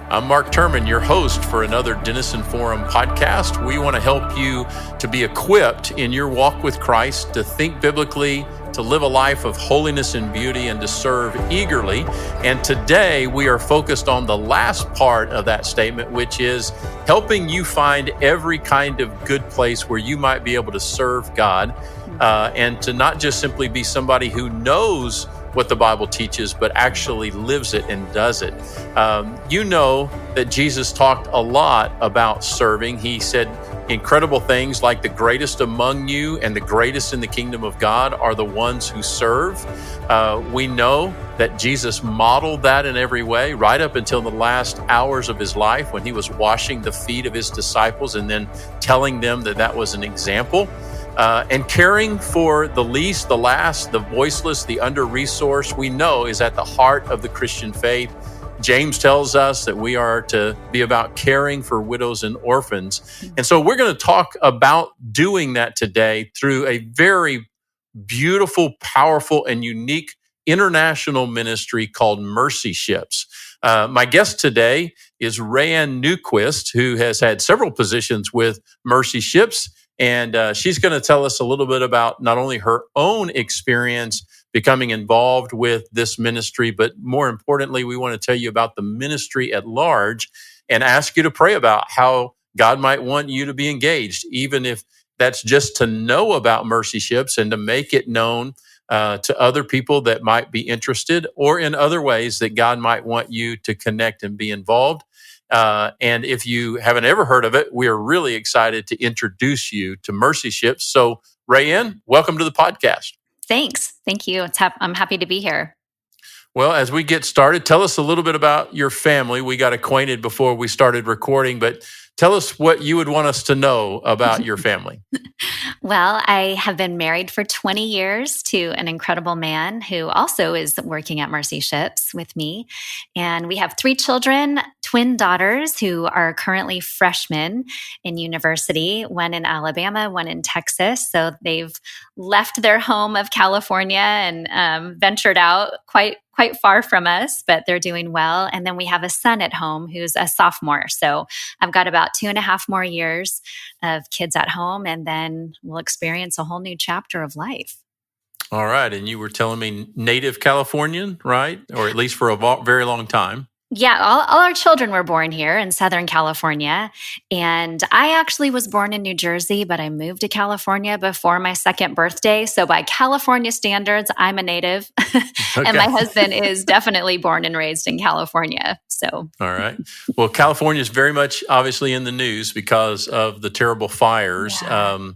I'm Mark Turman, your host for another Denison Forum podcast. We want to help you to be equipped in your walk with Christ, to think biblically, to live a life of holiness and beauty, and to serve eagerly. And today we are focused on the last part of that statement, which is helping you find every kind of good place where you might be able to serve God, and to not just simply be somebody who knows what the Bible teaches, but actually lives it and does it. You know that Jesus talked a lot about serving. He said incredible things like the greatest among you and the greatest in the kingdom of God are the ones who serve. We know that Jesus modeled that in every way, right up until the last hours of his life when he was washing the feet of his disciples and then telling them that that was an example. And caring for the least, the last, the voiceless, the under-resourced, we know is at the heart of the Christian faith. James tells us that we are to be about caring for widows and orphans. And so we're going to talk about doing that today through a very beautiful, powerful, and unique international ministry called Mercy Ships. My guest today is Raeanne Newquist, who has had several positions with Mercy Ships. And she's going to tell us a little bit about not only her own experience becoming involved with this ministry, but more importantly, we want to tell you about the ministry at large and ask you to pray about how God might want you to be engaged, even if that's just to know about Mercy Ships and to make it known to other people that might be interested, or in other ways that God might want you to connect and be involved. And if you haven't ever heard of it, we are really excited to introduce you to Mercy Ships. So, Raeanne, welcome to the podcast. Thanks. Thank you. I'm happy to be here. Well, as we get started, tell us a little bit about your family. We got acquainted before we started recording, but tell us what you would want us to know about your family. Well, I have been married for 20 years to an incredible man who also is working at Mercy Ships with me. And we have 3 children, twin daughters who are currently freshmen in university, one in Alabama, one in Texas. So they've left their home of California and ventured out quite far from us, but they're doing well. And then we have a son at home who's a sophomore. So I've got about 2.5 more years of kids at home, and then we'll experience a whole new chapter of life. All right. And you were telling me native Californian, right? Or at least for a very long time. Yeah, all our children were born here in Southern California. And I actually was born in New Jersey, but I moved to California before my 2nd birthday. So by California standards, I'm a native. Okay. And my husband is definitely born and raised in California. So, all right. Well, California is very much obviously in the news because of the terrible fires. Yeah.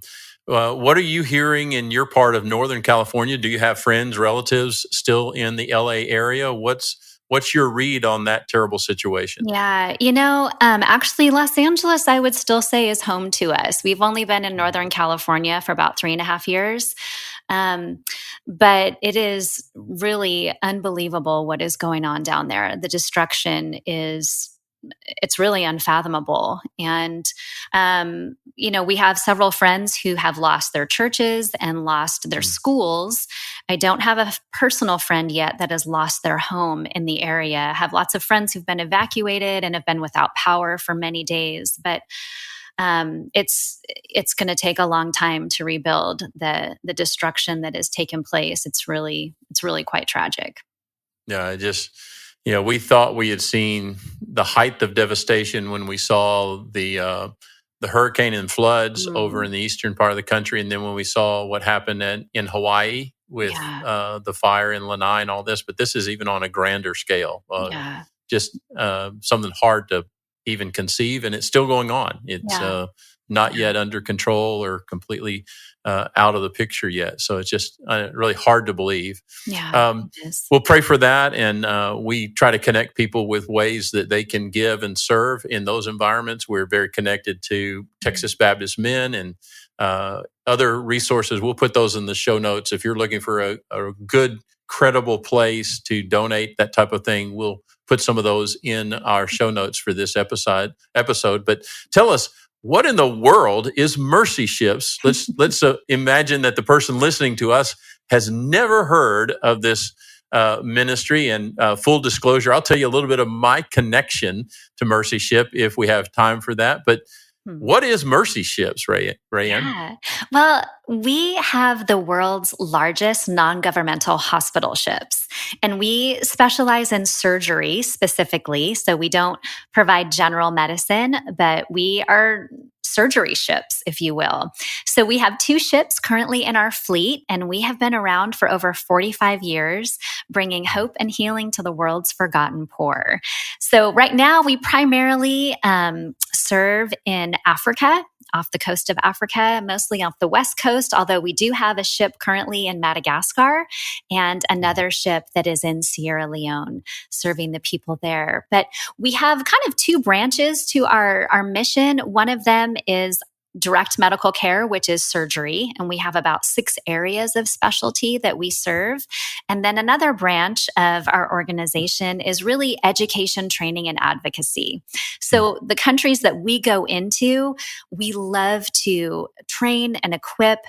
What are you hearing in your part of Northern California? Do you have friends, relatives still in the LA area? What's your read on that terrible situation? Yeah, actually, Los Angeles, I would still say, is home to us. We've only been in Northern California for about 3.5 years. But it is really unbelievable what is going on down there. The destruction it's really unfathomable. And, we have several friends who have lost their churches and lost their schools. I don't have a personal friend yet that has lost their home in the area. I have lots of friends who've been evacuated and have been without power for many days, but it's going to take a long time to rebuild the destruction that has taken place. It's really quite tragic. Yeah, we thought we had seen the height of devastation when we saw the hurricane and floods over in the eastern part of the country, and then when we saw what happened in Hawaii with the fire in Lanai and all this. But this is even on a grander scale. Just something hard to even conceive, and it's still going on. It's not yet under control or completely out of the picture yet. So it's just really hard to believe. We'll pray for that, and we try to connect people with ways that they can give and serve in those environments. We're very connected to Texas Baptist Men and other resources. We'll put those in the show notes. If you're looking for a good, credible place to donate, that type of thing, we'll put some of those in our show notes for this episode. But tell us, what in the world is Mercy Ships? Let's imagine that the person listening to us has never heard of this ministry. And full disclosure, I'll tell you a little bit of my connection to Mercy Ship if we have time for that. But what is Mercy Ships, Raeanne? Yeah. Well, we have the world's largest non-governmental hospital ships, and we specialize in surgery specifically. So we don't provide general medicine, but we are surgery ships, if you will. So we have 2 ships currently in our fleet, and we have been around for over 45 years, bringing hope and healing to the world's forgotten poor. So right now, we primarily serve in Africa, off the coast of Africa, mostly off the west coast, although we do have a ship currently in Madagascar and another ship that is in Sierra Leone, serving the people there. But we have kind of 2 branches to our mission. One of them is direct medical care, which is surgery. And we have about 6 areas of specialty that we serve. And then another branch of our organization is really education, training, and advocacy. So the countries that we go into, we love to train and equip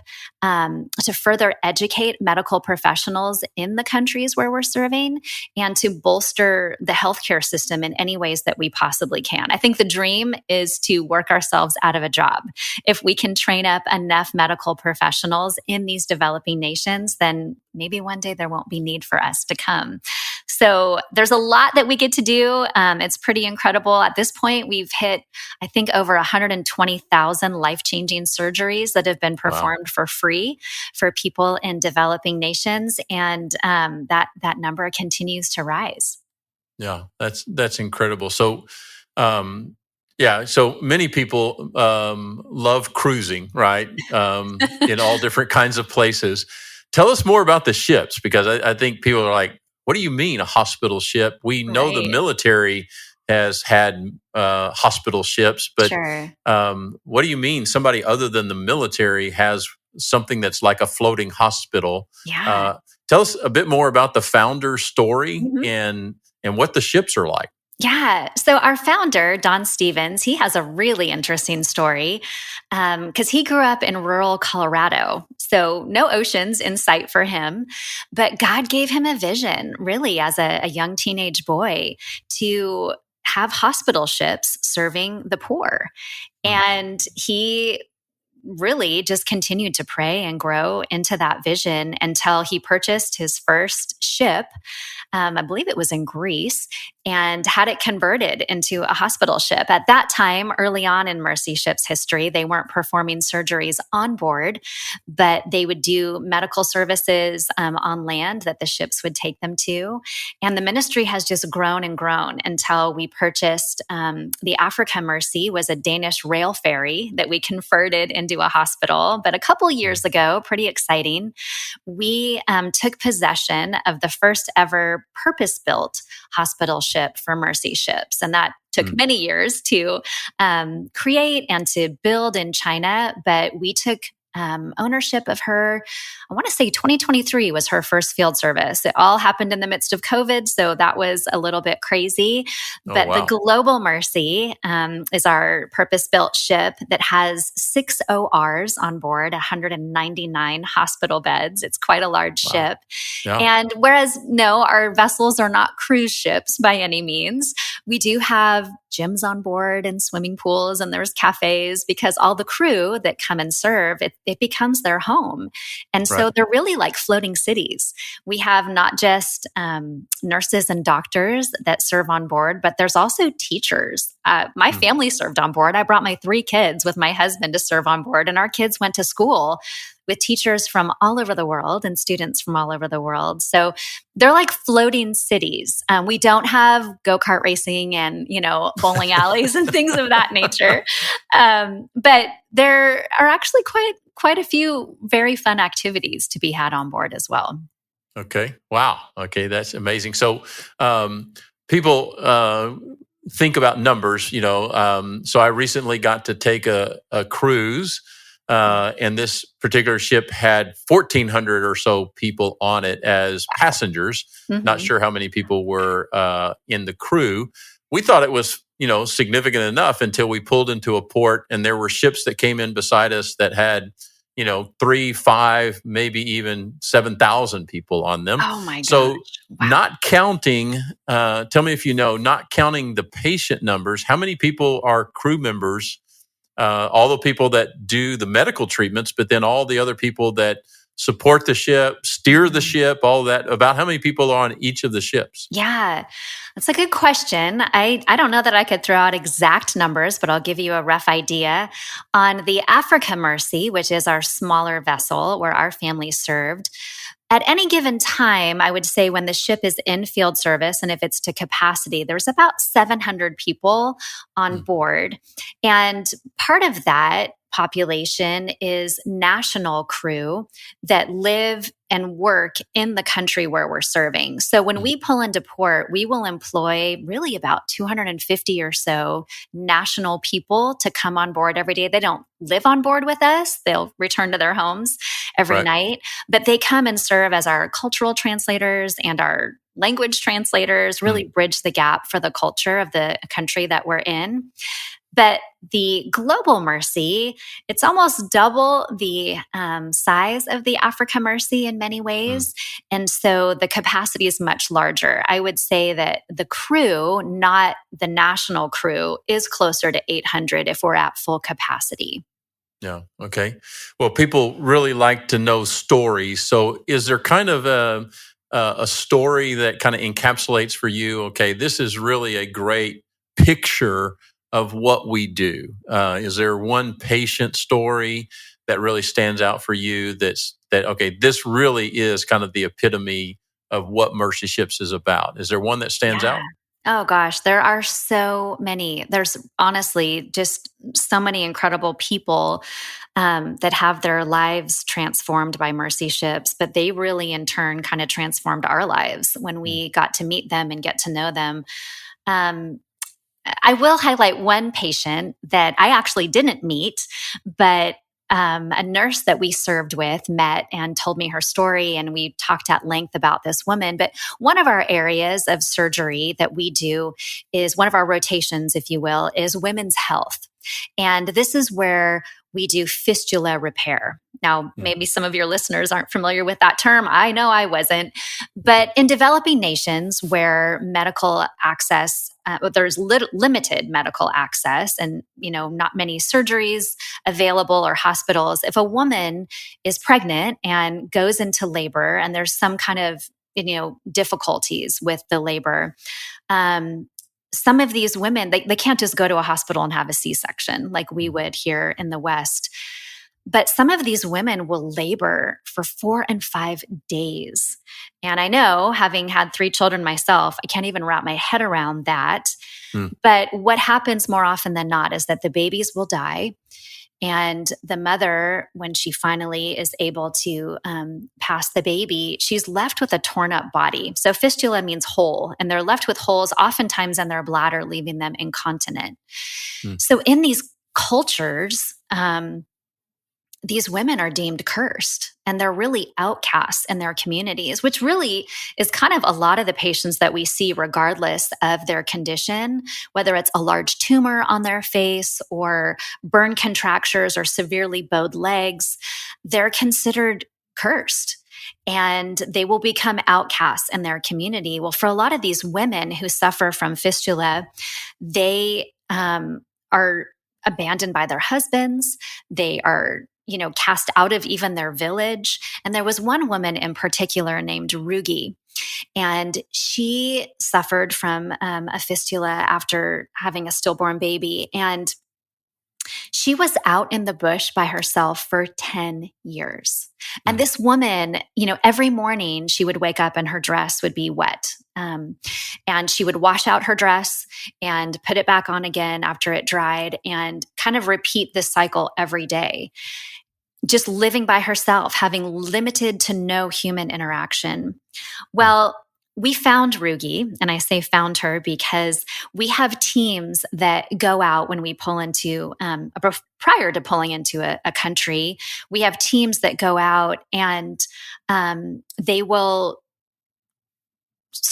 to further educate medical professionals in the countries where we're serving and to bolster the healthcare system in any ways that we possibly can. I think the dream is to work ourselves out of a job. If we can train up enough medical professionals in these developing nations, then maybe one day there won't be need for us to come. So there's a lot that we get to do. It's pretty incredible. At this point, we've hit, I think, over 120,000 life-changing surgeries that have been performed for free for people in developing nations. And that number continues to rise. Yeah, that's incredible. So, so many people love cruising, right? In all different kinds of places. Tell us more about the ships, because I think people are like, what do you mean a hospital ship? We know the military has had hospital ships, but what do you mean somebody other than the military has something that's like a floating hospital? Yeah. Tell us a bit more about the founder story and what the ships are like. Yeah. So our founder, Don Stevens, he has a really interesting story because he grew up in rural Colorado. So no oceans in sight for him. But God gave him a vision, really, as a young teenage boy, to have hospital ships serving the poor. And he really just continued to pray and grow into that vision until he purchased his first ship. I believe it was in Greece, and had it converted into a hospital ship. At that time, early on in Mercy Ship's history, they weren't performing surgeries on board, but they would do medical services on land that the ships would take them to. And the ministry has just grown and grown until we purchased the Africa Mercy, was a Danish rail ferry that we converted into a hospital. But a couple years ago, pretty exciting, we took possession of the first ever purpose-built hospital ship for Mercy Ships. And that took many years to create and to build in China, but we took ownership of her. I want to say 2023 was her first field service. It all happened in the midst of COVID, so that was a little bit crazy. But the Global Mercy is our purpose-built ship that has 6 ORs on board, 199 hospital beds. It's quite a large ship. Yeah. And whereas, no, our vessels are not cruise ships by any means, we do have gyms on board and swimming pools, and there's cafes, because all the crew that come and serve, it becomes their home. And so they're really like floating cities. We have not just nurses and doctors that serve on board, but there's also teachers. My family served on board. I brought my 3 kids with my husband to serve on board, and our kids went to school with teachers from all over the world and students from all over the world. So they're like floating cities. We don't have go-kart racing and, bowling alleys and things of that nature. But there are actually quite a few very fun activities to be had on board as well. Okay. Wow. Okay. That's amazing. So people think about numbers, so I recently got to take a cruise. And this particular ship had 1,400 or so people on it as passengers. Not sure how many people were in the crew. We thought it was, significant enough until we pulled into a port and there were ships that came in beside us that had, 3, 5, maybe even 7,000 people on them. Oh my gosh. So Wow. not counting, tell me if you know, not counting the patient numbers, how many people are crew members, all the people that do the medical treatments, but then all the other people that support the ship, steer the ship, all that, about how many people are on each of the ships? Yeah, that's a good question. I don't know that I could throw out exact numbers, but I'll give you a rough idea. On the Africa Mercy, which is our smaller vessel where our family served, at any given time, I would say when the ship is in field service and if it's to capacity, there's about 700 people on board. And part of that population is national crew that live and work in the country where we're serving. So when we pull into port, we will employ really about 250 or so national people to come on board every day. They don't live on board with us. They'll return to their homes every night, but they come and serve as our cultural translators and our language translators, really bridge the gap for the culture of the country that we're in. But the Global Mercy, it's almost double the size of the Africa Mercy in many ways. And so the capacity is much larger. I would say that the crew, not the national crew, is closer to 800 if we're at full capacity. Yeah. Okay. Well, people really like to know stories. So is there kind of a story that kind of encapsulates for you, okay, this is really a great picture of what we do? Is there one patient story that really stands out for you okay, this really is kind of the epitome of what Mercy Ships is about? Is there one that stands out? Oh gosh, there are so many. There's honestly just so many incredible people that have their lives transformed by Mercy Ships, but they really in turn kind of transformed our lives when we got to meet them and get to know them. I will highlight one patient that I actually didn't meet, but a nurse that we served with met and told me her story, and we talked at length about this woman. But one of our areas of surgery that we do is one of our rotations, if you will, is women's health. And this is where we do fistula repair. Now, maybe some of your listeners aren't familiar with that term. I know I wasn't. But in developing nations where medical access, there's limited medical access and, not many surgeries available or hospitals. If a woman is pregnant and goes into labor and there's some kind of, difficulties with the labor, some of these women, they can't just go to a hospital and have a C-section like we would here in the West. But some of these women will labor for 4 and 5 days. And I know, having had 3 children myself, I can't even wrap my head around that. But what happens more often than not is that the babies will die. And the mother, when she finally is able to pass the baby, she's left with a torn up body. So fistula means hole, and they're left with holes oftentimes in their bladder, leaving them incontinent. So in these cultures, these women are deemed cursed and they're really outcasts in their communities, which really is kind of a lot of the patients that we see, regardless of their condition, whether it's a large tumor on their face or burn contractures or severely bowed legs, they're considered cursed and they will become outcasts in their community. Well, for a lot of these women who suffer from fistula, they are abandoned by their husbands. They are cast out of even their village. And there was one woman in particular named Rugi, and she suffered from a fistula after having a stillborn baby. And she was out in the bush by herself for 10 years. And this woman, every morning she would wake up and her dress would be wet. And she would wash out her dress and put it back on again after it dried and kind of repeat this cycle every day. Just living by herself, having limited to no human interaction. Well, we found Rugi, and I say found her because we have teams that go out when we pull into, prior to pulling into a country, we have teams that go out and they will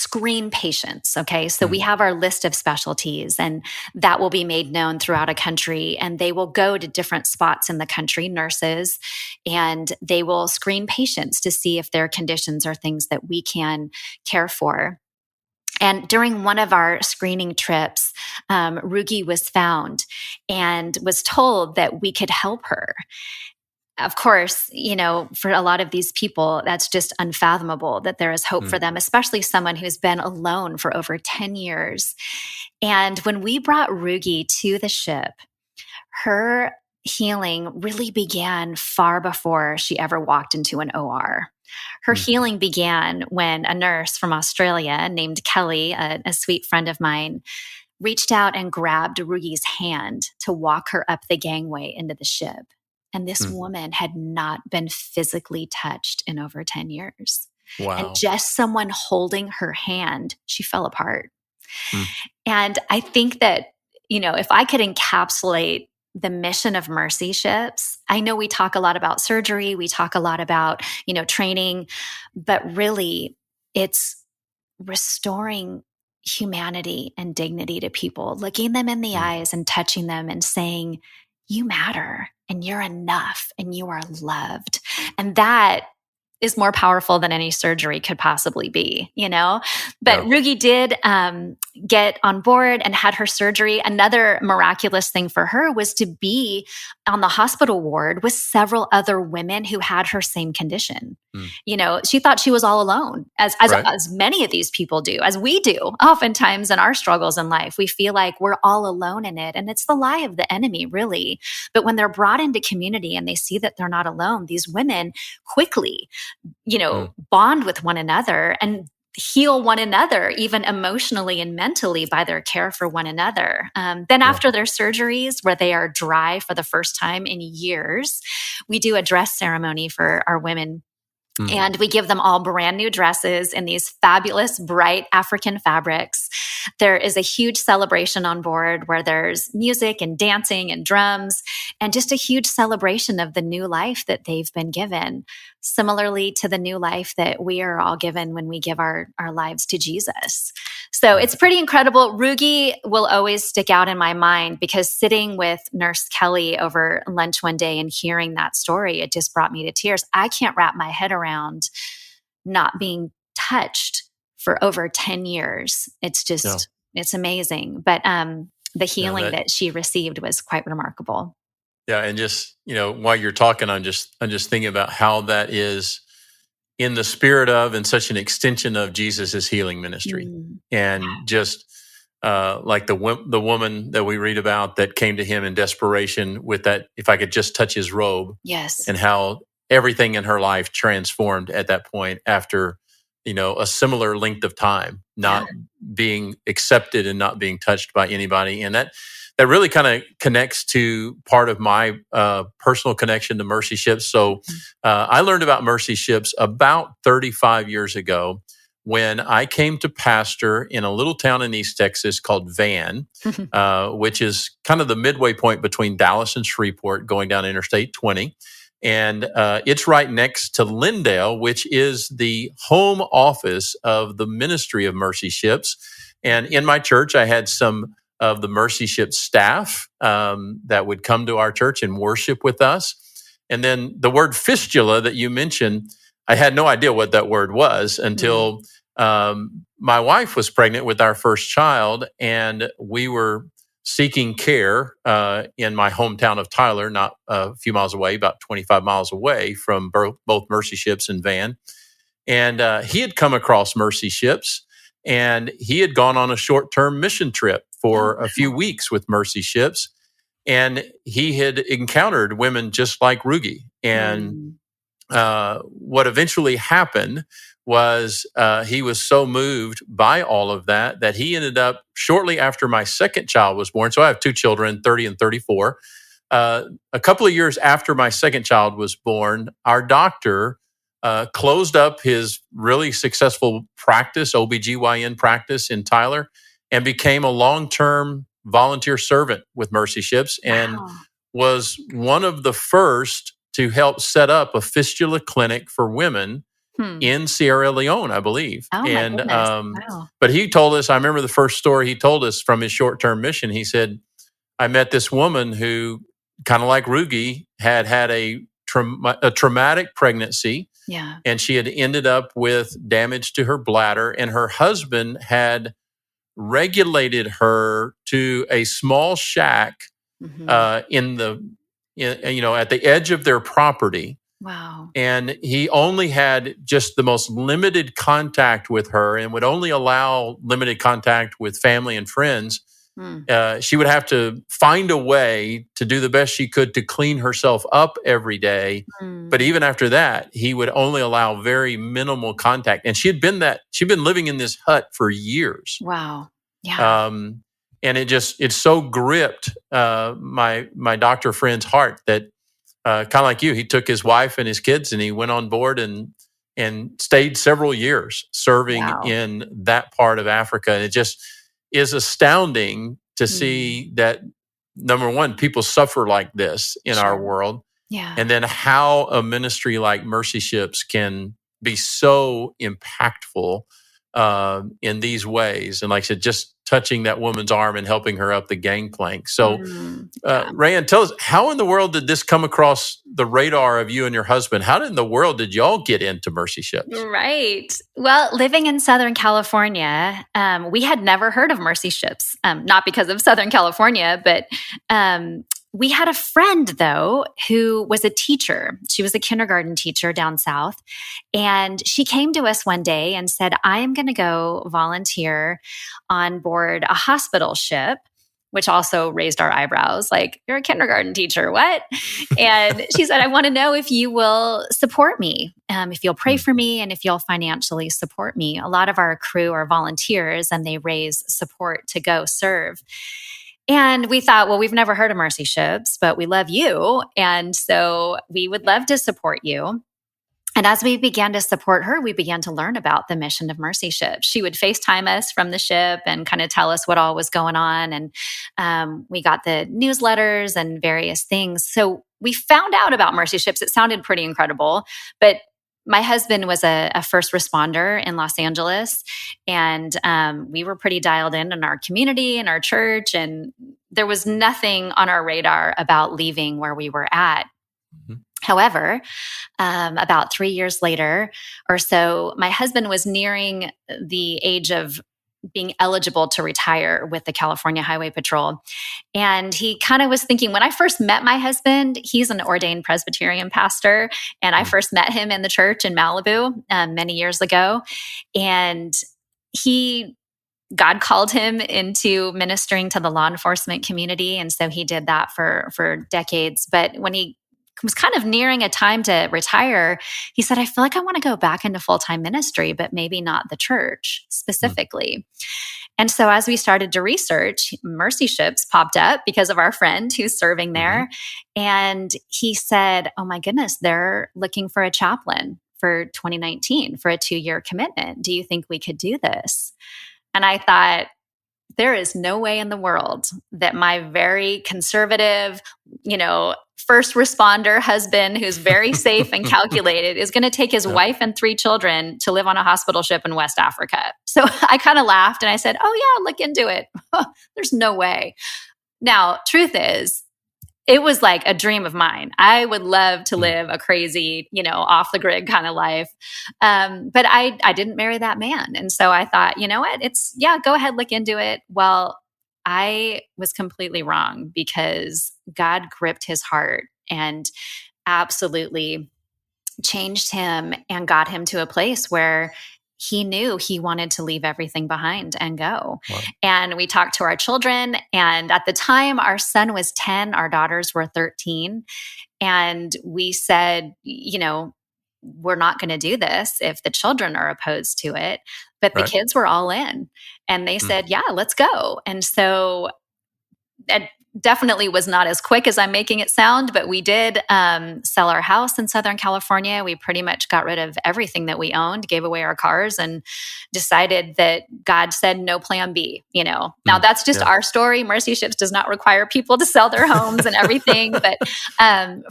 screen patients. Okay. So we have our list of specialties, and that will be made known throughout a country. And they will go to different spots in the country, nurses, and they will screen patients to see if their conditions are things that we can care for. And during one of our screening trips, Rugi was found and was told that we could help her. Of course, for a lot of these people, that's just unfathomable that there is hope for them, especially someone who's been alone for over 10 years. And when we brought Rugi to the ship, her healing really began far before she ever walked into an OR. Her healing began when a nurse from Australia named Kelly, a sweet friend of mine, reached out and grabbed Rugi's hand to walk her up the gangway into the ship. And this woman had not been physically touched in over 10 years. Wow. And just someone holding her hand, she fell apart. And I think that, if I could encapsulate the mission of Mercy Ships, I know we talk a lot about surgery, we talk a lot about, training, but really it's restoring humanity and dignity to people, looking them in the eyes and touching them and saying, you matter and you're enough and you are loved. And that is more powerful than any surgery could possibly be, But Rugi did get on board and had her surgery. Another miraculous thing for her was to be on the hospital ward with several other women who had her same condition. She thought she was all alone, as many of these people do, as we do oftentimes in our struggles in life. We feel like we're all alone in it. And it's the lie of the enemy, really. But when they're brought into community and they see that they're not alone, these women quickly bond with one another and heal one another, even emotionally and mentally, by their care for one another. Then after their surgeries, where they are dry for the first time in years, we do a dress ceremony for our women. And we give them all brand new dresses in these fabulous, bright African fabrics. There is a huge celebration on board where there's music and dancing and drums and just a huge celebration of the new life that they've been given, similarly to the new life that we are all given when we give our lives to Jesus. So it's pretty incredible. Rugi will always stick out in my mind because sitting with Nurse Kelly over lunch one day and hearing that story, it just brought me to tears. I can't wrap my head around not being touched for over 10 years. It's just, it's amazing. But the healing that she received was quite remarkable. Yeah. And just, while you're talking, I'm just thinking about how that is in the spirit of and such an extension of Jesus's healing ministry. And just like the woman that we read about that came to him in desperation with that, if I could just touch his robe. Yes. And how everything in her life transformed at that point after, a similar length of time, not being accepted and not being touched by anybody. And that really kind of connects to part of my personal connection to Mercy Ships. So I learned about Mercy Ships about 35 years ago when I came to pastor in a little town in East Texas called Van, which is kind of the midway point between Dallas and Shreveport going down Interstate 20. And it's right next to Lindale, which is the home office of the ministry of Mercy Ships. And in my church, I had some of the Mercy Ships staff that would come to our church and worship with us. And then the word fistula that you mentioned, I had no idea what that word was until my wife was pregnant with our first child, and we were seeking care in my hometown of Tyler, not a few miles away, about 25 miles away from both Mercy Ships and Van. And he had come across Mercy Ships, and he had gone on a short-term mission trip for a few weeks with Mercy Ships. And he had encountered women just like Rugi. And what eventually happened was he was so moved by all of that he ended up, shortly after my second child was born, so I have two children, 30 and 34, a couple of years after my second child was born, our doctor closed up his really successful practice, OBGYN practice in Tyler, and became a long-term volunteer servant with Mercy Ships and was one of the first to help set up a fistula clinic for women in Sierra Leone, I believe. Oh my And goodness. Wow. but he told us, I remember the first story he told us from his short-term mission. He said, I met this woman who, kind of like Rugi, had a traumatic pregnancy, Yeah. and she had ended up with damage to her bladder, and her husband had regulated her to a small shack Hmm. at the edge of their property. Wow. And he only had just the most limited contact with her and would only allow limited contact with family and friends. Mm. She would have to find a way to do the best she could to clean herself up every day. But Mm. even after that, he would only allow very minimal contact. And she'd been living in this hut for years. Wow. Yeah. And it so gripped my doctor friend's heart that kind of like you, he took his wife and his kids and he went on board and stayed several years serving Wow. in that part of Africa. And it just is astounding to Mm. see that, number one, people suffer like this in our Sure. world. Yeah. And then how a ministry like Mercy Ships can be so impactful in these ways. And like I said, just touching that woman's arm and helping her up the gangplank. So, Yeah. Raeanne, tell us, how in the world did this come across the radar of you and your husband? How in the world did y'all get into Mercy Ships? Right. Well, living in Southern California, we had never heard of Mercy Ships, not because of Southern California, but we had a friend, though, who was a teacher. She was a kindergarten teacher down south. And she came to us one day and said, I am going to go volunteer on board a hospital ship, which also raised our eyebrows. Like, you're a kindergarten teacher, what? And she said, I want to know if you will support me, if you'll pray for me, and if you'll financially support me. A lot of our crew are volunteers and they raise support to go serve. And we thought, well, we've never heard of Mercy Ships, but we love you. And so we would love to support you. And as we began to support her, we began to learn about the mission of Mercy Ships. She would FaceTime us from the ship and kind of tell us what all was going on. And we got the newsletters and various things. So we found out about Mercy Ships. It sounded pretty incredible, but my husband was a first responder in Los Angeles, and we were pretty dialed in our community and our church, and there was nothing on our radar about leaving where we were at. Mm-hmm. However, about 3 years later or so, my husband was nearing the age of being eligible to retire with the California Highway Patrol. And he kind of was thinking, when I first met my husband, he's an ordained Presbyterian pastor. And I first met him in the church in Malibu many years ago. And God called him into ministering to the law enforcement community. And so he did that for decades. But when he was kind of nearing a time to retire, he said, I feel like I want to go back into full-time ministry, but maybe not the church specifically. And so as we started to research, Mercy Ships popped up because of our friend who's serving there. And he said, oh my goodness, they're looking for a chaplain for 2019 for a 2-year commitment. Do you think we could do this? And I thought, there is no way in the world that my very conservative, first responder husband, who's very safe and calculated, is going to take his wife and 3 children to live on a hospital ship in West Africa. So I kind of laughed and I said, oh yeah, look into it. There's no way. Now, truth is, it was like a dream of mine. I would love to live a crazy, off the grid kind of life. But I didn't marry that man. And so I thought, you know what? Go ahead, look into it. Well, I was completely wrong because God gripped his heart and absolutely changed him and got him to a place where he knew he wanted to leave everything behind and go. Wow. And we talked to our children. And at the time, our son was 10, our daughters were 13. And we said, we're not going to do this if the children are opposed to it. But the kids were all in. And they said, yeah, let's go. And so it definitely was not as quick as I'm making it sound, but we did sell our house in Southern California. We pretty much got rid of everything that we owned, gave away our cars, and decided that God said no plan B, Now that's just our story. Mercy Ships does not require people to sell their homes and everything. But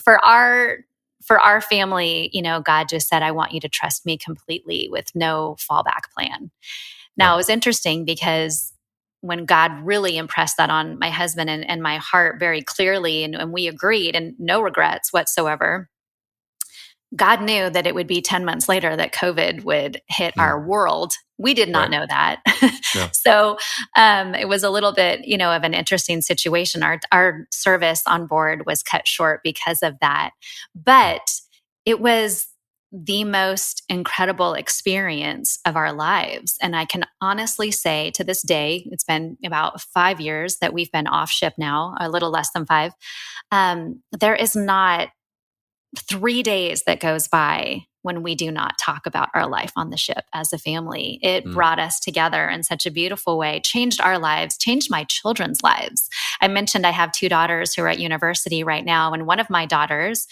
for for our family, God just said, I want you to trust me completely with no fallback plan. Now, it was interesting because when God really impressed that on my husband and my heart very clearly, and we agreed, and no regrets whatsoever, God knew that it would be 10 months later that COVID would hit our world. We did not know that. Yeah. So it was a little bit, of an interesting situation. Our service on board was cut short because of that. But it was the most incredible experience of our lives. And I can honestly say to this day, it's been about 5 years that we've been off ship now, a little less than 5. There is not 3 days that goes by when we do not talk about our life on the ship as a family. It brought us together in such a beautiful way, changed our lives, changed my children's lives. I mentioned I have 2 daughters who are at university right now, and one of my daughters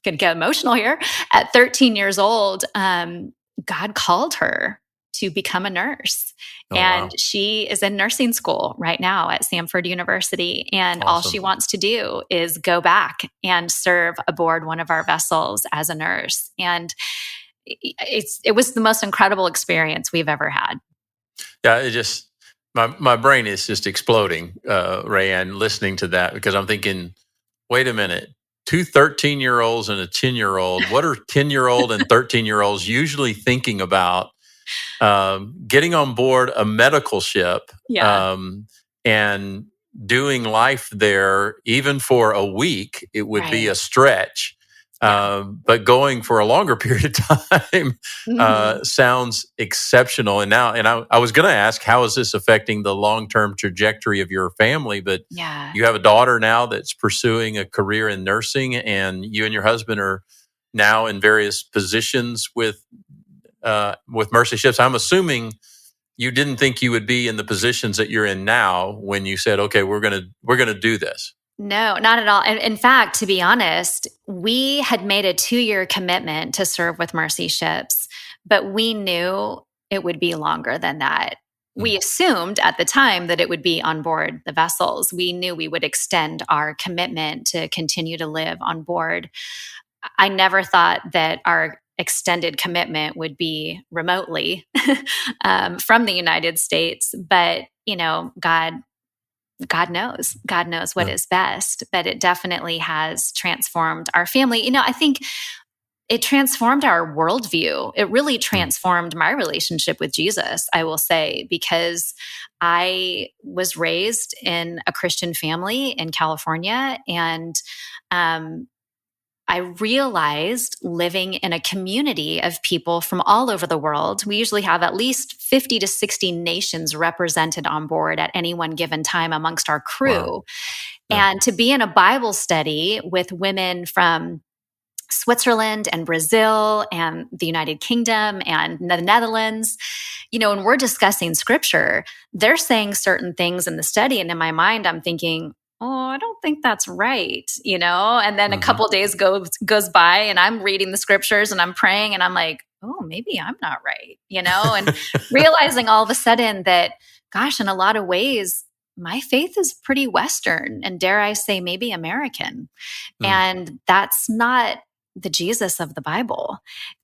could get emotional here, at 13 years old, God called her to become a nurse. And she is in nursing school right now at Samford University. And all she wants to do is go back and serve aboard one of our vessels as a nurse. And it was the most incredible experience we've ever had. Yeah, it just, my brain is just exploding, Raeanne, listening to that, because I'm thinking, wait a minute, 2 13-year-olds and a 10-year-old. What are 10-year-old and 13-year-olds usually thinking about? Getting on board a medical ship, and doing life there, even for a week, it would be a stretch. But going for a longer period of time sounds exceptional. And I was going to ask, how is this affecting the long-term trajectory of your family? But you have a daughter now that's pursuing a career in nursing, and you and your husband are now in various positions with Mercy Ships. I'm assuming you didn't think you would be in the positions that you're in now when you said, "Okay, we're gonna do this." No, not at all. And in fact, to be honest, we had made a 2-year commitment to serve with Mercy Ships, but we knew it would be longer than that. We assumed at the time that it would be on board the vessels. We knew we would extend our commitment to continue to live on board. I never thought that our extended commitment would be remotely from the United States. But, God knows what is best, but it definitely has transformed our family. I think it transformed our worldview. It really transformed my relationship with Jesus, I will say, because I was raised in a Christian family in California, and I realized living in a community of people from all over the world. We usually have at least 50 to 60 nations represented on board at any one given time amongst our crew. Wow. Yeah. And to be in a Bible study with women from Switzerland and Brazil and the United Kingdom and the Netherlands, when we're discussing scripture, they're saying certain things in the study. And in my mind, I'm thinking, oh, I don't think that's right, And then a couple of days goes by, and I'm reading the scriptures and I'm praying, and I'm like, oh, maybe I'm not right, And realizing all of a sudden that, gosh, in a lot of ways, my faith is pretty Western, and dare I say, maybe American. And that's not the Jesus of the Bible.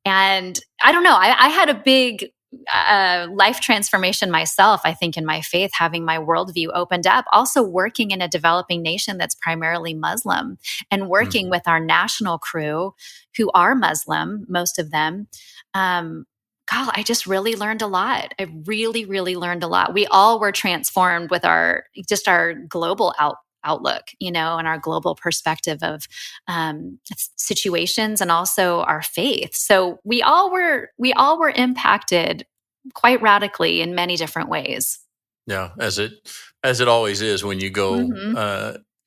And I don't know, I had a big life transformation myself, I think, in my faith, having my worldview opened up, also working in a developing nation that's primarily Muslim, and working with our national crew who are Muslim, most of them. God, I just really learned a lot. I really, really learned a lot. We all were transformed with our global outlook, and our global perspective of situations, and also our faith. So we all were impacted quite radically in many different ways. Yeah, as it always is when you go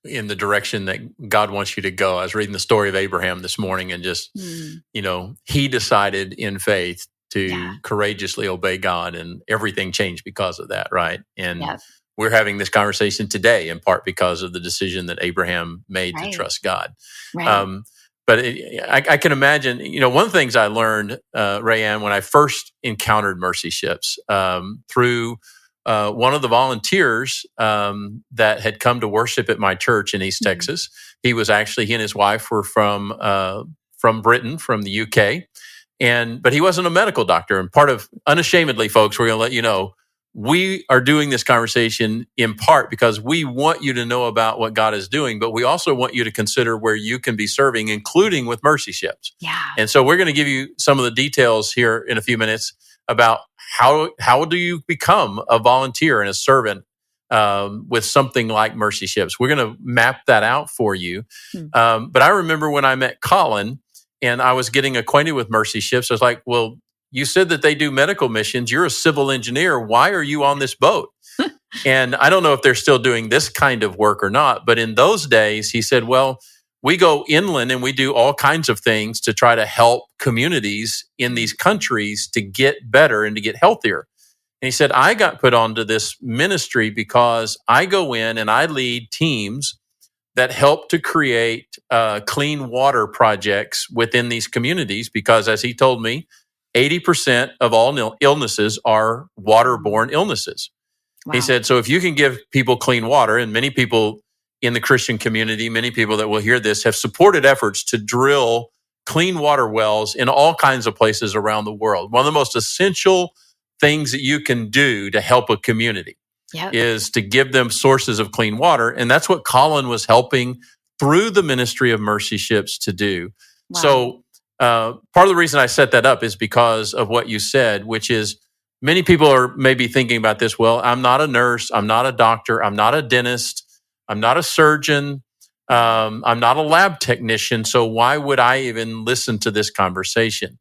in the direction that God wants you to go. I was reading the story of Abraham this morning, and just he decided in faith to courageously obey God, and everything changed because of that, right? And we're having this conversation today in part because of the decision that Abraham made to trust God. Right. But I can imagine, one of the things I learned, Raeanne, when I first encountered Mercy Ships, through one of the volunteers that had come to worship at my church in East Texas. He and his wife were from Britain, from the UK, but he wasn't a medical doctor. And unashamedly, folks, we're going to let you know, we are doing this conversation in part because we want you to know about what God is doing, but we also want you to consider where you can be serving, including with Mercy Ships. Yeah. And so we're going to give you some of the details here in a few minutes about how do you become a volunteer and a servant with something like Mercy Ships. We're going to map that out for you. But I remember when I met Colin and I was getting acquainted with Mercy Ships, I was like, well, you said that they do medical missions. You're a civil engineer. Why are you on this boat? And I don't know if they're still doing this kind of work or not. But in those days, he said, well, we go inland and we do all kinds of things to try to help communities in these countries to get better and to get healthier. And he said, I got put onto this ministry because I go in and I lead teams that help to create clean water projects within these communities. Because as he told me, 80% of all illnesses are waterborne illnesses. Wow. He said, so if you can give people clean water, and many people in the Christian community, many people that will hear this have supported efforts to drill clean water wells in all kinds of places around the world. One of the most essential things that you can do to help a community is to give them sources of clean water. And that's what Colin was helping through the ministry of Mercy Ships to do. Wow. So part of the reason I set that up is because of what you said, which is many people are maybe thinking about this. Well, I'm not a nurse. I'm not a doctor. I'm not a dentist. I'm not a surgeon. I'm not a lab technician. So why would I even listen to this conversation?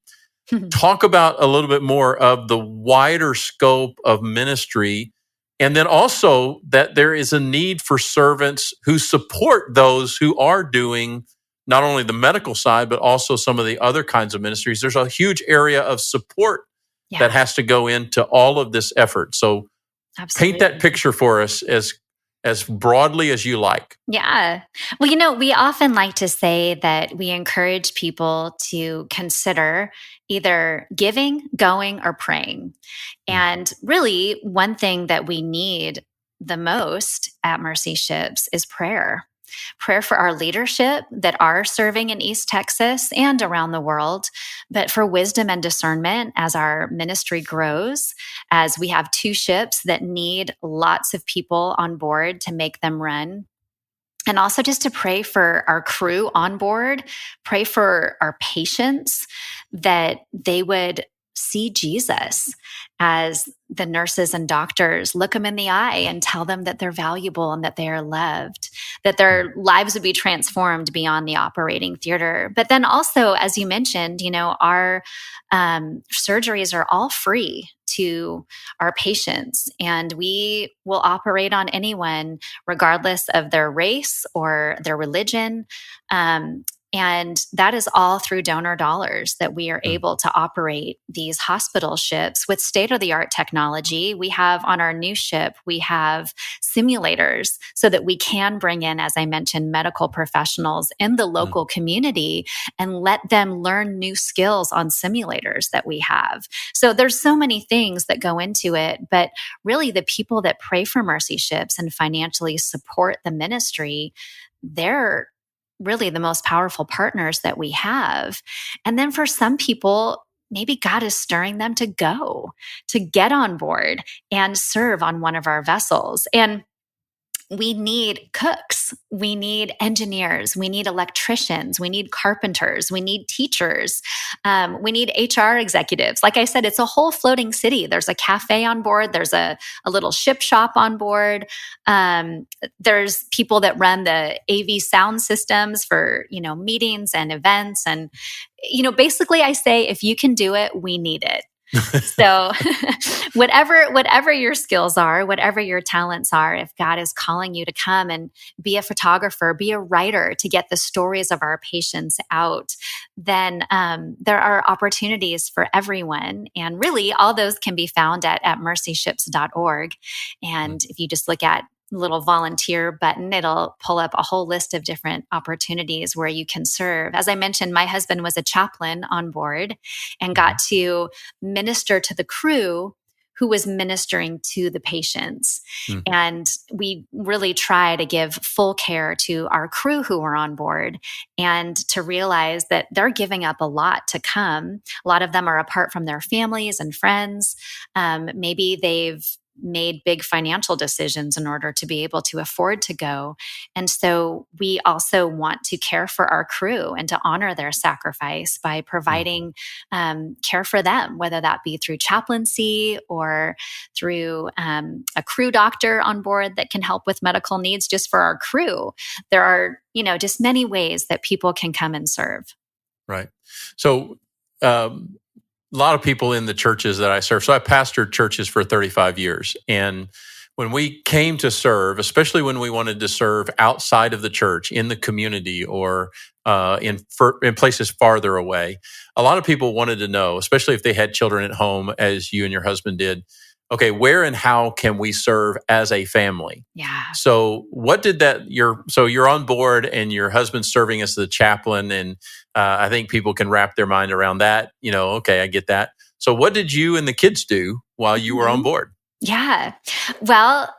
Talk about a little bit more of the wider scope of ministry. And then also that there is a need for servants who support those who are doing not only the medical side, but also some of the other kinds of ministries. There's a huge area of support that has to go into all of this effort. So paint that picture for us as broadly as you like. Yeah. Well, we often like to say that we encourage people to consider either giving, going, or praying. And really, one thing that we need the most at Mercy Ships is prayer. Prayer for our leadership that are serving in East Texas and around the world, but for wisdom and discernment as our ministry grows, as we have 2 ships that need lots of people on board to make them run. And also just to pray for our crew on board, pray for our patients that they would see Jesus as the nurses and doctors look them in the eye and tell them that they're valuable and that they are loved, that their lives would be transformed beyond the operating theater. But then also, as you mentioned, our surgeries are all free to our patients, and we will operate on anyone regardless of their race or their religion. And that is all through donor dollars that we are able to operate these hospital ships with state-of-the-art technology. We have on our new ship, we have simulators so that we can bring in, as I mentioned, medical professionals in the local community and let them learn new skills on simulators that we have. So there's so many things that go into it, but really the people that pray for Mercy Ships and financially support the ministry, they're really the most powerful partners that we have. And then for some people, maybe God is stirring them to get on board and serve on one of our vessels. And we need cooks, we need engineers, we need electricians, we need carpenters, we need teachers, we need HR executives. Like I said, it's a whole floating city. There's a cafe on board. There's a little ship shop on board. There's people that run the AV sound systems for, meetings and events. And, basically I say, if you can do it, we need it. So whatever your skills are, whatever your talents are, if God is calling you to come and be a photographer, be a writer to get the stories of our patients out, then there are opportunities for everyone. And really, all those can be found at mercyships.org. And if you just look at little volunteer button, it'll pull up a whole list of different opportunities where you can serve. As I mentioned, my husband was a chaplain on board and got to minister to the crew who was ministering to the patients. Mm. And we really try to give full care to our crew who were on board, and to realize that they're giving up a lot to come. A lot of them are apart from their families and friends. Maybe they've made big financial decisions in order to be able to afford to go. And so we also want to care for our crew and to honor their sacrifice by providing care for them, whether that be through chaplaincy or through a crew doctor on board that can help with medical needs just for our crew. There are, just many ways that people can come and serve. Right. So, a lot of people in the churches that I serve. So I pastored churches for 35 years. And when we came to serve, especially when we wanted to serve outside of the church, in the community, or in places farther away, a lot of people wanted to know, especially if they had children at home, as you and your husband did, okay, where and how can we serve as a family? Yeah. So what did so you're on board and your husband's serving as the chaplain, and I think people can wrap their mind around that. Okay, I get that. So what did you and the kids do while you were on board? Yeah. Well,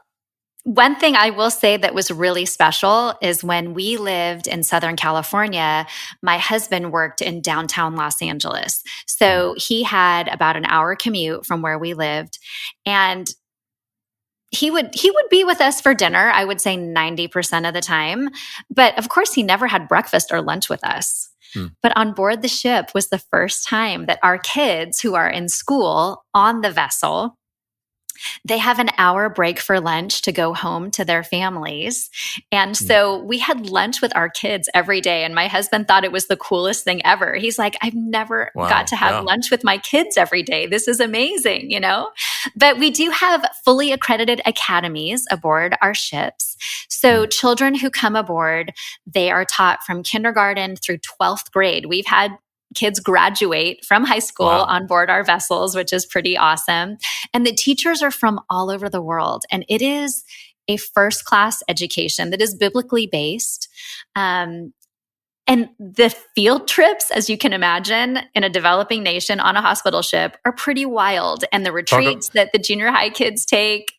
one thing I will say that was really special is when we lived in Southern California, my husband worked in downtown Los Angeles. So he had about an hour commute from where we lived, and he would be with us for dinner, I would say 90% of the time. But of course, he never had breakfast or lunch with us. But on board the ship was the first time that our kids, who are in school on the vessel, they have an hour break for lunch to go home to their families. And so we had lunch with our kids every day. And my husband thought it was the coolest thing ever. He's like, I've never got to have lunch with my kids every day. This is amazing, But we do have fully accredited academies aboard our ships. So children who come aboard, they are taught from kindergarten through 12th grade. We've had kids graduate from high school on board our vessels, which is pretty awesome. And the teachers are from all over the world. And it is a first-class education that is biblically based. And the field trips, as you can imagine, in a developing nation on a hospital ship are pretty wild. And the retreats that the junior high kids take,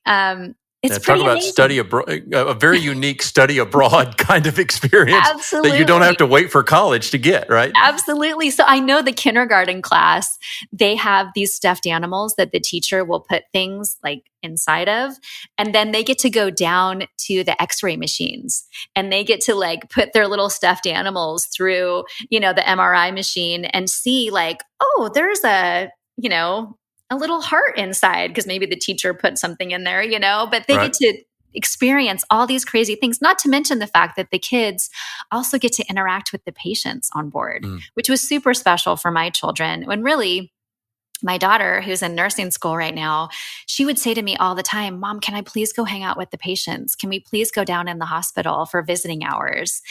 it's pretty talk about amazing. Study abroad, a very unique study abroad kind of experience that you don't have to wait for college to get, right? Absolutely. So I know the kindergarten class, they have these stuffed animals that the teacher will put things like inside of, and then they get to go down to the x-ray machines and they get to put their little stuffed animals through, the MRI machine and see oh, there's a little heart inside because maybe the teacher put something in there, but they get to experience all these crazy things, not to mention the fact that the kids also get to interact with the patients on board, which was super special for my children. When really, my daughter, who's in nursing school right now, she would say to me all the time, Mom, can I please go hang out with the patients? Can we please go down in the hospital for visiting hours?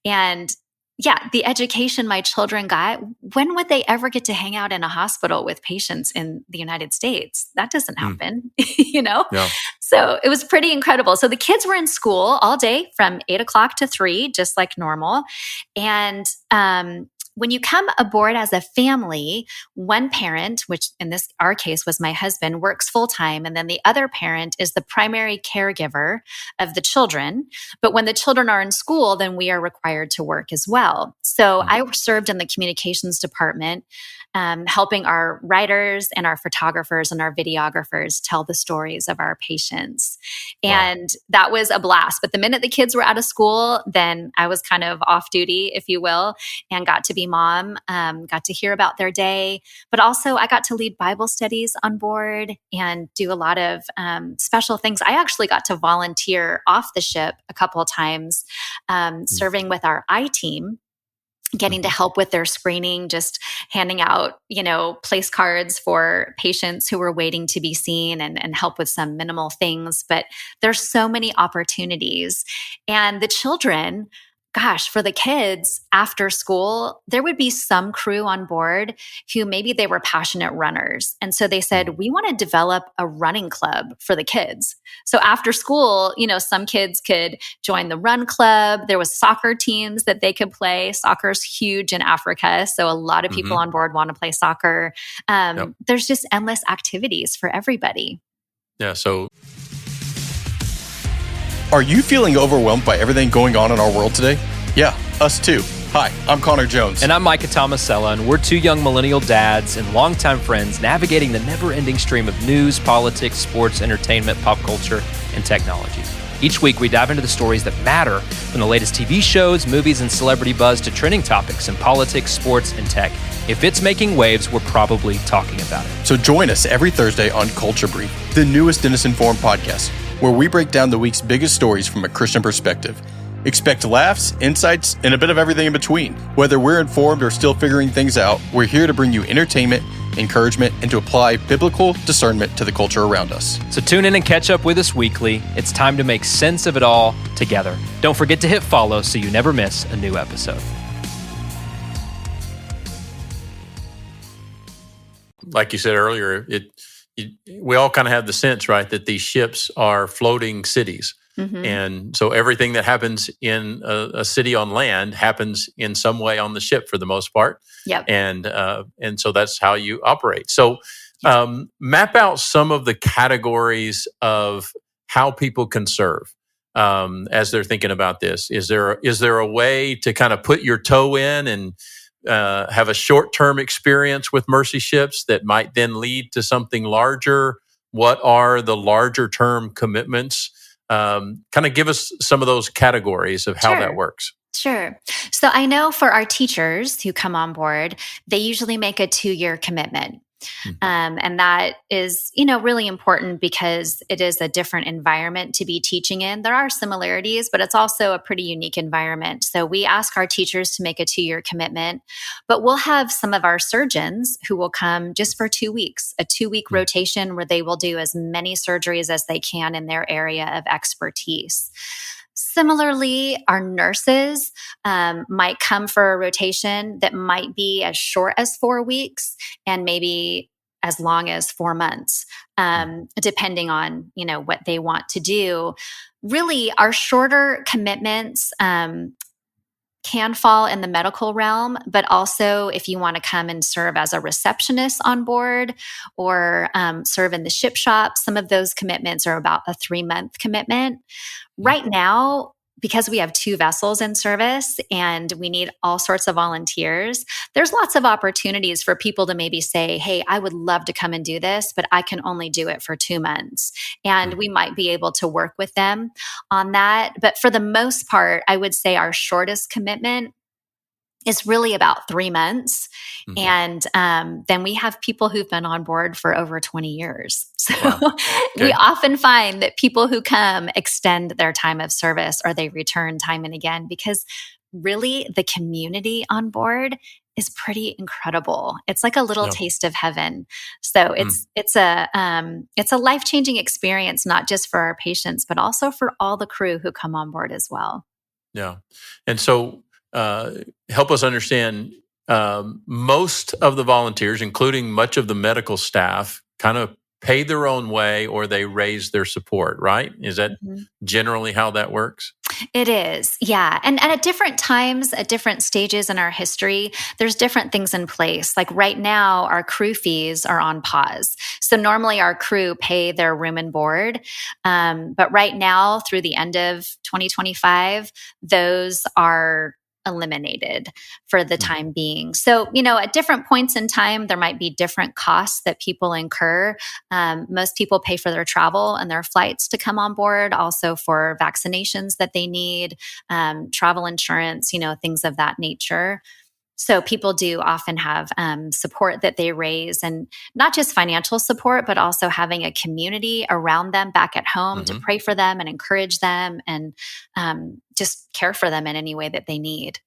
And yeah, the education my children got, when would they ever get to hang out in a hospital with patients in the United States? That doesn't happen, Yeah. So it was pretty incredible. So the kids were in school all day from 8 o'clock to 3, just like normal. And when you come aboard as a family, one parent, which in our case was my husband, works full-time, and then the other parent is the primary caregiver of the children. But when the children are in school, then we are required to work as well. So I served in the communications department, helping our writers and our photographers and our videographers tell the stories of our patients. And that was a blast. But the minute the kids were out of school, then I was kind of off duty, if you will, and got to be mom, got to hear about their day. But also I got to lead Bible studies on board and do a lot of special things. I actually got to volunteer off the ship a couple of times, serving with our I-team, getting to help with their screening, just handing out, place cards for patients who were waiting to be seen and help with some minimal things. But there's so many opportunities. And the children gosh, for the kids after school, there would be some crew on board who maybe they were passionate runners. And so they said, we want to develop a running club for the kids. So after school, some kids could join the run club. There was soccer teams that they could play. Soccer's huge in Africa. So a lot of people on board want to play soccer. There's just endless activities for everybody. Yeah. So are you feeling overwhelmed by everything going on in our world today? Yeah, us too. Hi, I'm Connor Jones. And I'm Micah Tomasella, and we're two young millennial dads and longtime friends navigating the never-ending stream of news, politics, sports, entertainment, pop culture, and technology. Each week, we dive into the stories that matter, from the latest TV shows, movies, and celebrity buzz to trending topics in politics, sports, and tech. If it's making waves, we're probably talking about it. So join us every Thursday on Culture Brief, the newest Denison Forum podcast, where we break down the week's biggest stories from a Christian perspective. Expect laughs, insights, and a bit of everything in between. Whether we're informed or still figuring things out, we're here to bring you entertainment, encouragement, and to apply biblical discernment to the culture around us. So tune in and catch up with us weekly. It's time to make sense of it all together. Don't forget to hit follow so you never miss a new episode. Like you said earlier, we all kind of have the sense, right, that these ships are floating cities. And so everything that happens in a city on land happens in some way on the ship for the most part. Yep. And so that's how you operate. So map out some of the categories of how people can serve as they're thinking about this. Is there a way to kind of put your toe in and have a short-term experience with mercy ships that might then lead to something larger? What are the larger term commitments? Kind of give us some of those categories of how that works. Sure. So I know for our teachers who come on board, they usually make a 2-year commitment. And that is, really important because it is a different environment to be teaching in. There are similarities, but it's also a pretty unique environment. So we ask our teachers to make a 2-year commitment, but we'll have some of our surgeons who will come just for 2 weeks, a 2-week rotation where they will do as many surgeries as they can in their area of expertise. Similarly, our nurses might come for a rotation that might be as short as 4 weeks and maybe as long as 4 months, depending on, what they want to do. Really, our shorter commitments can fall in the medical realm, but also if you want to come and serve as a receptionist on board or serve in the ship shop, some of those commitments are about a 3-month commitment. Right now, because we have 2 vessels in service and we need all sorts of volunteers, there's lots of opportunities for people to maybe say, hey, I would love to come and do this, but I can only do it for 2 months. And we might be able to work with them on that. But for the most part, I would say our shortest commitment is really about 3 months. And then we have people who've been on board for over 20 years. So we often find that people who come extend their time of service or they return time and again because really the community on board is pretty incredible. It's like a little taste of heaven. So it's a life-changing experience, not just for our patients, but also for all the crew who come on board as well. Yeah. And so help us understand, most of the volunteers, including much of the medical staff, kind of pay their own way or they raise their support, right? Is that generally how that works? It is, yeah. And at different times, at different stages in our history, there's different things in place. Like right now, our crew fees are on pause. So normally our crew pay their room and board. But right now, through the end of 2025, those are eliminated for the time being. So, at different points in time, there might be different costs that people incur. Most people pay for their travel and their flights to come on board, also for vaccinations that they need, travel insurance, things of that nature. So people do often have support that they raise, and not just financial support, but also having a community around them back at home to pray for them and encourage them and just care for them in any way that they need.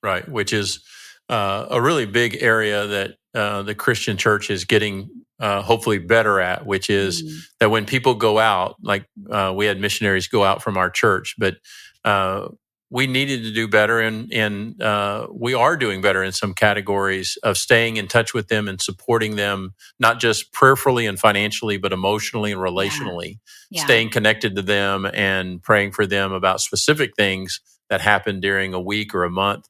Right, which is a really big area that the Christian church is getting hopefully better at, which is that when people go out, like we had missionaries go out from our church, but we needed to do better, and we are doing better in some categories of staying in touch with them and supporting them, not just prayerfully and financially, but emotionally and relationally, staying connected to them and praying for them about specific things that happen during a week or a month,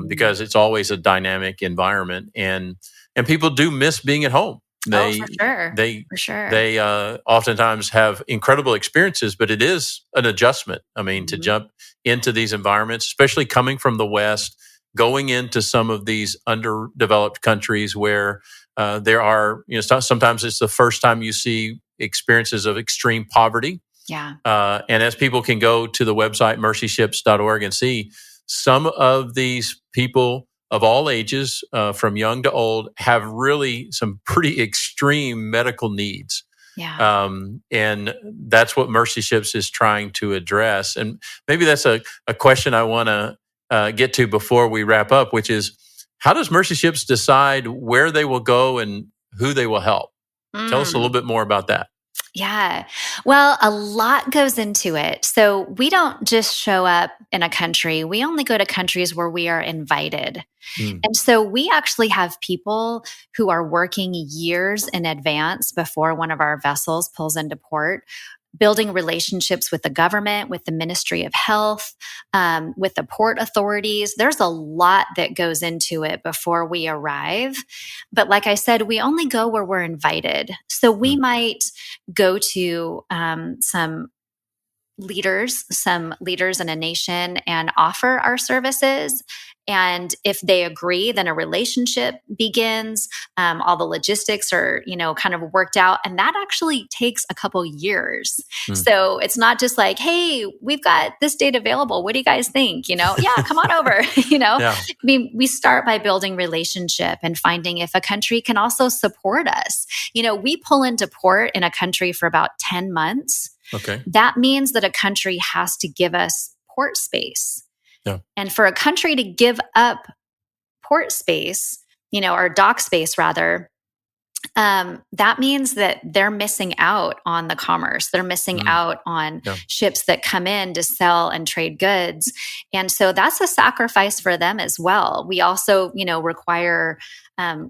because it's always a dynamic environment, and people do miss being at home. For sure. They oftentimes have incredible experiences, but it is an adjustment. I mean, to jump into these environments, especially coming from the West, going into some of these underdeveloped countries where there are, sometimes it's the first time you see experiences of extreme poverty. Yeah. And as people can go to the website mercyships.org and see, some of these people of all ages, from young to old, have really some pretty extreme medical needs. Yeah. And that's what Mercy Ships is trying to address. And maybe that's a question I want to get to before we wrap up, which is, how does Mercy Ships decide where they will go and who they will help? Tell us a little bit more about that. Yeah. Well, a lot goes into it. So we don't just show up in a country. We only go to countries where we are invited. And so we actually have people who are working years in advance before one of our vessels pulls into port, building relationships with the government, with the Ministry of Health, with the port authorities. There's a lot that goes into it before we arrive. But like I said, we only go where we're invited. So we might go to some leaders in a nation and offer our services. And if they agree, then a relationship begins. All the logistics are, kind of worked out. And that actually takes a couple years. So it's not just like, hey, we've got this date available. What do you guys think? Yeah, come on over. I mean, we start by building relationship and finding if a country can also support us. We pull into port in a country for about 10 months. Okay. That means that a country has to give us port space. Yeah. And for a country to give up port space, or dock space rather, that means that they're missing out on the commerce. They're missing out on ships that come in to sell and trade goods. And so that's a sacrifice for them as well. We also, require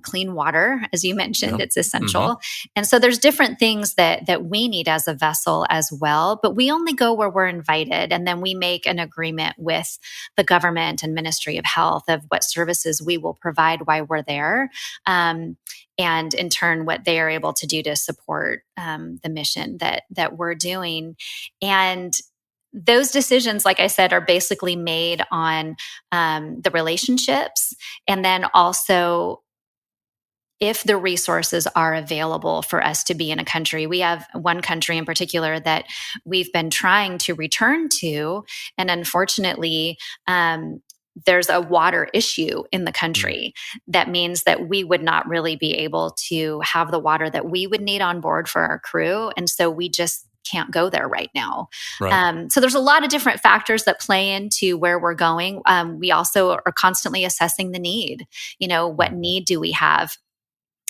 clean water, as you mentioned, it's essential. And so there's different things that we need as a vessel as well, but we only go where we're invited. And then we make an agreement with the government and Ministry of Health of what services we will provide while we're there. And in turn, what they are able to do to support the mission that we're doing. And those decisions, like I said, are basically made on the relationships, and then also if the resources are available for us to be in a country. We have one country in particular that we've been trying to return to, and unfortunately, there's a water issue in the country. That means that we would not really be able to have the water that we would need on board for our crew. And so we just can't go there right now. Right. So there's a lot of different factors that play into where we're going. We also are constantly assessing the need. What need do we have?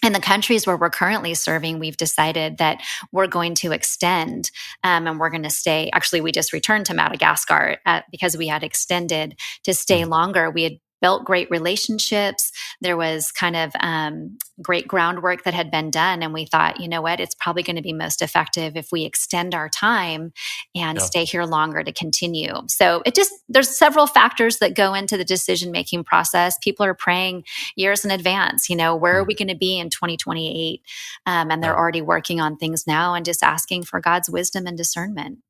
In the countries where we're currently serving, we've decided that we're going to extend and we're going to stay. Actually, we just returned to Madagascar because we had extended to stay longer. We had built great relationships. There was kind of great groundwork that had been done. And we thought, you know what, it's probably going to be most effective if we extend our time and stay here longer to continue. So there's several factors that go into the decision-making process. People are praying years in advance, where are we going to be in 2028? And they're already working on things now and just asking for God's wisdom and discernment.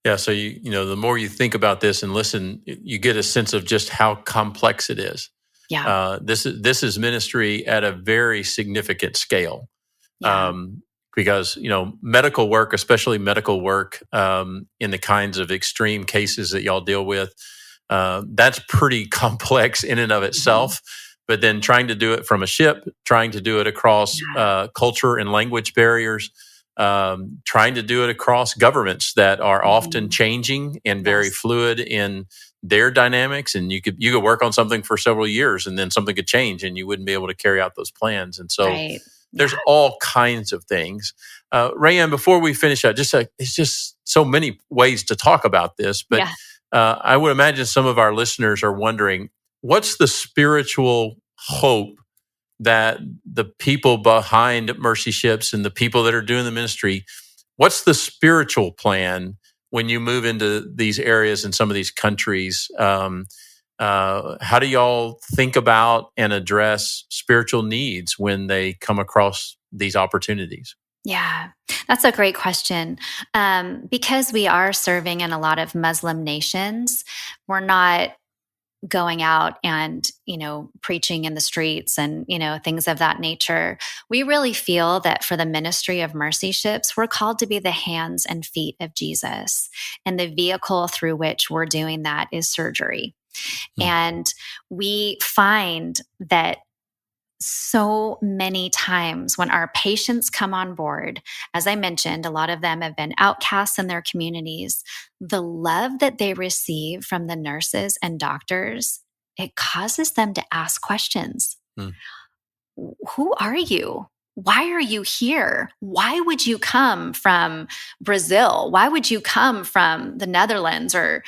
Yeah, so the more you think about this and listen, you get a sense of just how complex it is. Yeah. This is ministry at a very significant scale. Yeah. Because medical work, especially medical work, in the kinds of extreme cases that y'all deal with, that's pretty complex in and of itself. But then trying to do it from a ship, trying to do it across culture and language barriers. Trying to do it across governments that are often changing and very fluid in their dynamics, and you could work on something for several years, and then something could change, and you wouldn't be able to carry out those plans. And so there's all kinds of things. Raeanne, before we finish up, it's just so many ways to talk about this, but I would imagine some of our listeners are wondering, what's the spiritual hope that the people behind Mercy Ships and the people that are doing the ministry, what's the spiritual plan when you move into these areas in some of these countries? How do y'all think about and address spiritual needs when they come across these opportunities? Yeah, that's a great question. Because we are serving in a lot of Muslim nations, we're not going out and, preaching in the streets and, things of that nature. We really feel that for the ministry of Mercy Ships, we're called to be the hands and feet of Jesus. And the vehicle through which we're doing that is surgery. And we find that so many times when our patients come on board, as I mentioned, a lot of them have been outcasts in their communities. The love that they receive from the nurses and doctors, it causes them to ask questions. Who are you? Why are you here? Why would you come from Brazil? Why would you come from the Netherlands or,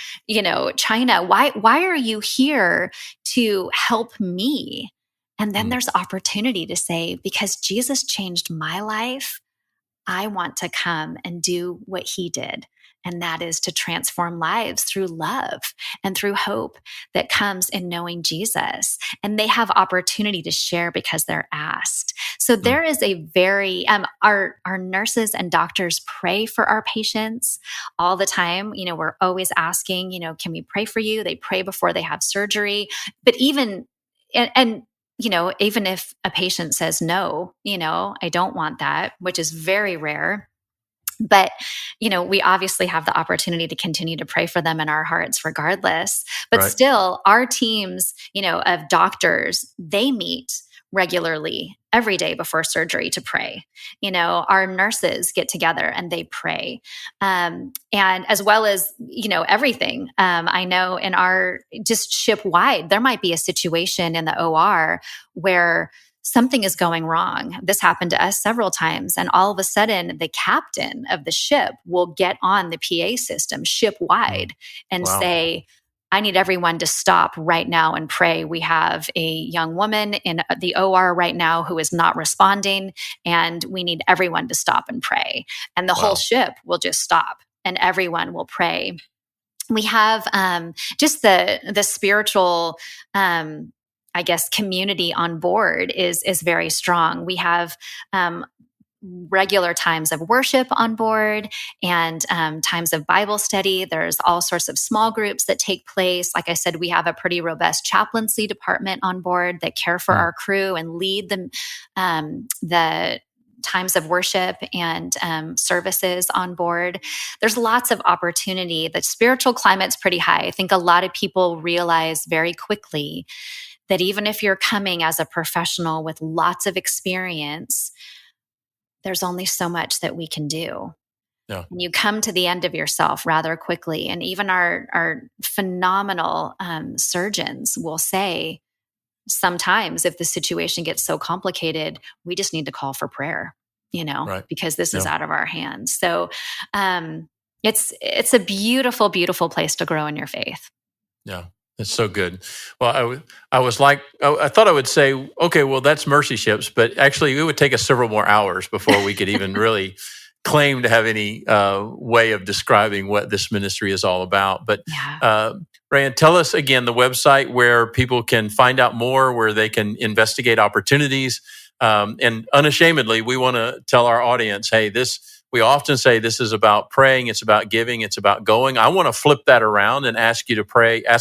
China? Why are you here to help me? And then there's opportunity to say, because Jesus changed my life, I want to come and do what he did. And that is to transform lives through love and through hope that comes in knowing Jesus. And they have opportunity to share because they're asked. So there is a very, our nurses and doctors pray for our patients all the time. We're always asking, can we pray for you? They pray before they have surgery. But even if a patient says, no, I don't want that, which is very rare. But, we obviously have the opportunity to continue to pray for them in our hearts regardless. But still, our teams, of doctors, they meet regularly every day before surgery to pray. Our nurses get together and they pray. And as well as, everything. I know in our just ship wide, there might be a situation in the OR where something is going wrong. This happened to us several times. And all of a sudden, the captain of the ship will get on the PA system ship wide and say, I need everyone to stop right now and pray. We have a young woman in the OR right now who is not responding, and we need everyone to stop and pray. And the whole ship will just stop and everyone will pray. We have just the spiritual community on board is very strong. We have regular times of worship on board and times of Bible study. There's all sorts of small groups that take place. Like I said, we have a pretty robust chaplaincy department on board that care for our crew and lead the times of worship and services on board. There's lots of opportunity. The spiritual climate's pretty high. I think a lot of people realize very quickly that even if you're coming as a professional with lots of experience, there's only so much that we can do. Yeah. And you come to the end of yourself rather quickly. And even our phenomenal surgeons will say, sometimes if the situation gets so complicated, we just need to call for prayer, because this is out of our hands. So it's a beautiful, beautiful place to grow in your faith. Yeah. That's so good. Well, I thought I would say, okay, well, that's Mercy Ships, but actually it would take us several more hours before we could even really claim to have any way of describing what this ministry is all about. But Raeanne, tell us again the website where people can find out more, where they can investigate opportunities. And unashamedly, we want to tell our audience, hey, we often say this is about praying, it's about giving, it's about going. I want to flip that around and ask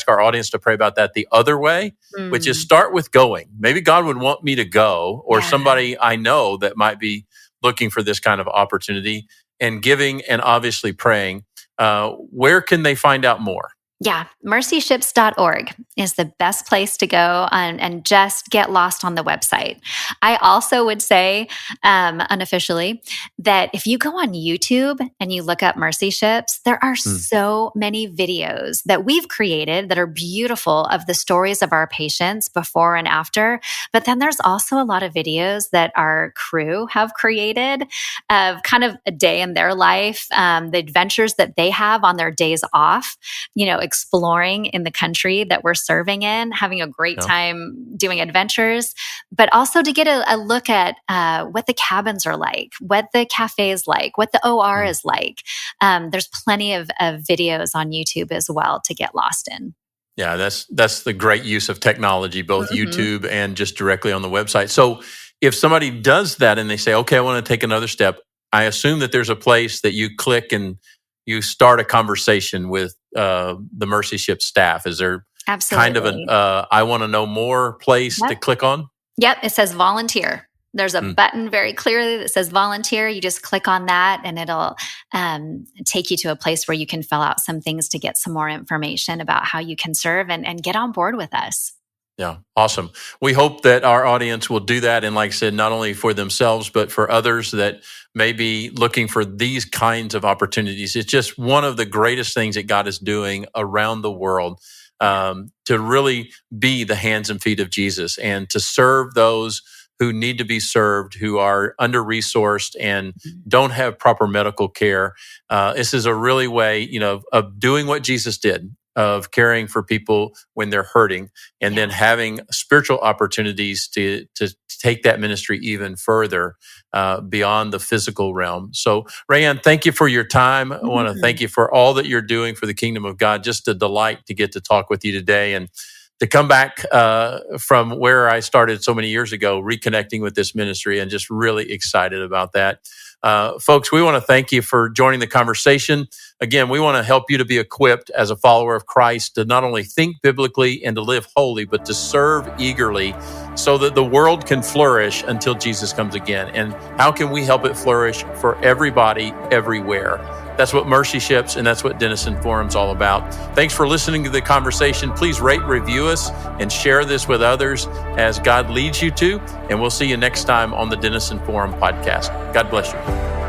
our audience to pray about that the other way, which is start with going. Maybe God would want me to go, or somebody I know that might be looking for this kind of opportunity, and giving and obviously praying. Where can they find out more? Yeah, mercyships.org is the best place to go and just get lost on the website. I also would say, unofficially, that if you go on YouTube and you look up Mercy Ships, there are so many videos that we've created that are beautiful of the stories of our patients before and after. But then there's also a lot of videos that our crew have created of kind of a day in their life, the adventures that they have on their days off, exploring in the country that we're serving in, having a great time doing adventures, but also to get a look at what the cabins are like, what the cafe is like, what the OR is like. There's plenty of videos on YouTube as well to get lost in. Yeah, that's the great use of technology, both YouTube and just directly on the website. So if somebody does that and they say, okay, I want to take another step, I assume that there's a place that you click and you start a conversation with the Mercy Ship staff. Is there kind of an I want to know more place to click on? Yep, it says volunteer. There's a button very clearly that says volunteer. You just click on that and it'll take you to a place where you can fill out some things to get some more information about how you can serve and get on board with us. Yeah, awesome. We hope that our audience will do that. And like I said, not only for themselves, but for others that may be looking for these kinds of opportunities. It's just one of the greatest things that God is doing around the world to really be the hands and feet of Jesus and to serve those who need to be served, who are under-resourced and don't have proper medical care. This is a really way, of doing what Jesus did, of caring for people when they're hurting, and then having spiritual opportunities to take that ministry even further beyond the physical realm. So, Raeanne, thank you for your time. I want to thank you for all that you're doing for the kingdom of God. Just a delight to get to talk with you today and to come back from where I started so many years ago, reconnecting with this ministry, and just really excited about that. Folks, we want to thank you for joining the conversation. Again, we want to help you to be equipped as a follower of Christ to not only think biblically and to live holy, but to serve eagerly so that the world can flourish until Jesus comes again. And how can we help it flourish for everybody, everywhere? That's what Mercy Ships and that's what Denison Forum's all about. Thanks for listening to the conversation. Please rate, review us, and share this with others as God leads you to. And we'll see you next time on the Denison Forum podcast. God bless you.